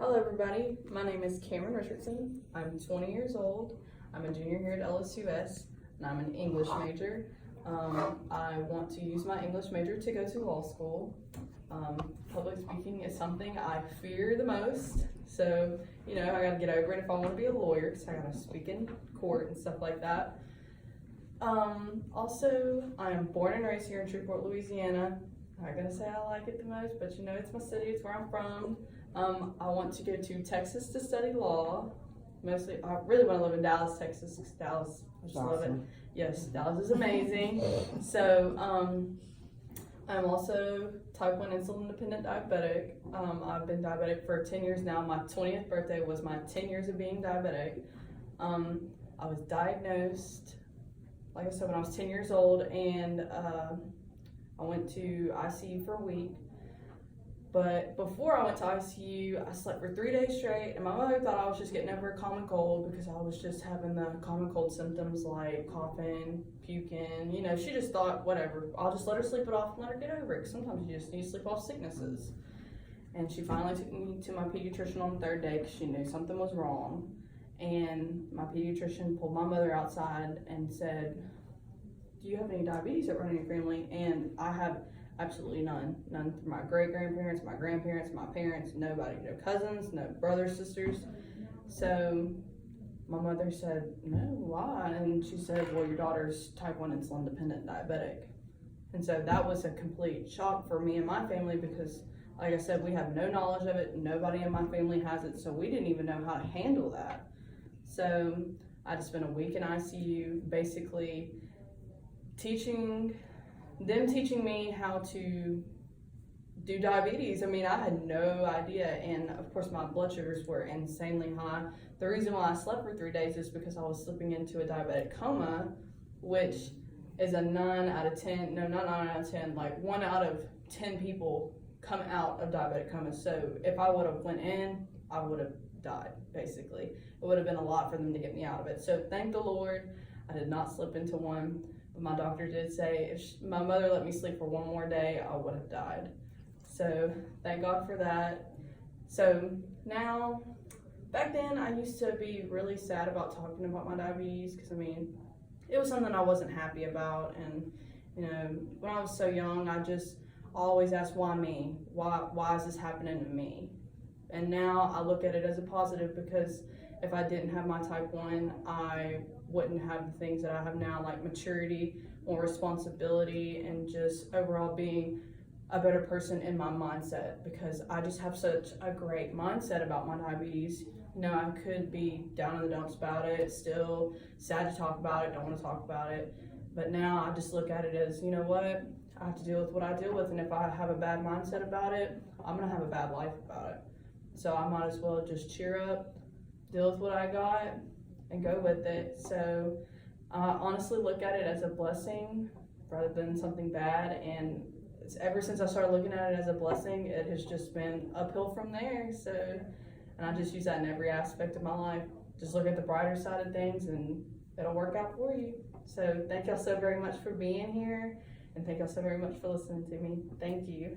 Hello everybody, my name is Cameron Richardson. I'm 20 years old. I'm a junior here at LSUS and I'm an English major. I want to use my English major to go to law school. Public speaking is something I fear the most. So, I gotta get over it if I want to be a lawyer because I gotta speak in court and stuff like that. Also, I am born and raised here in Shreveport, Louisiana. I'm not gonna say I like it the most, but it's my city, it's where I'm from. I want to go to Texas to study law. Mostly, I really want to live in Dallas, Texas. Dallas, I just love it. Yes, Dallas is amazing. So, I'm also type 1 insulin dependent diabetic. I've been diabetic for 10 years now. My 20th birthday was my 10 years of being diabetic. I was diagnosed, like I said, when I was 10 years old, and I went to ICU for a week. But before I went to ICU, I slept for 3 days straight, and my mother thought I was just getting over a common cold because I was just having the common cold symptoms like coughing, puking. She just thought, whatever, I'll just let her sleep it off and let her get over it. Sometimes you just need to sleep off sicknesses. And she finally took me to my pediatrician on the 3rd day because she knew something was wrong. And my pediatrician pulled my mother outside and said, "Do you have any diabetes that run in your family?" And I have absolutely none from my great-grandparents, my grandparents, my parents, nobody, no cousins, no brothers, sisters. So my mother said, "No, why?" And she said, "Well, your daughter's type 1 insulin dependent diabetic." And so that was a complete shock for me and my family because, like I said, we have no knowledge of it. Nobody in my family has it, so we didn't even know how to handle that. So I just spent a week in ICU basically teaching me how to do diabetes. I had no idea, and of course my blood sugars were insanely high. The reason why I slept for 3 days is because I was slipping into a diabetic coma, which is a 9 out of 10, no, not 9 out of 10, like 1 out of 10 people come out of diabetic coma. So if I would have went in, I would have died, basically. It would have been a lot for them to get me out of it. So thank the Lord, I did not slip into one. But my doctor did say if my mother let me sleep for 1 more day, I would have died. So thank God for that. So now, back then I used to be really sad about talking about my diabetes because it was something I wasn't happy about. And when I was so young, I just always asked, why me? Why is this happening to me? And now I look at it as a positive because if I didn't have my type 1, I wouldn't have the things that I have now, like maturity, more responsibility, and just overall being a better person in my mindset because I just have such a great mindset about my diabetes. I could be down in the dumps about it, still sad to talk about it, don't want to talk about it, but now I just look at it as, what, I have to deal with what I deal with, and if I have a bad mindset about it, I'm going to have a bad life about it. So I might as well just cheer up, deal with what I got, and go with it. So honestly look at it as a blessing rather than something bad, and ever since I started looking at it as a blessing, it has just been uphill from there. So, and I just use that in every aspect of my life. Just look at the brighter side of things and it'll work out for you. So thank y'all so very much for being here, and thank y'all so very much for listening to me. Thank you.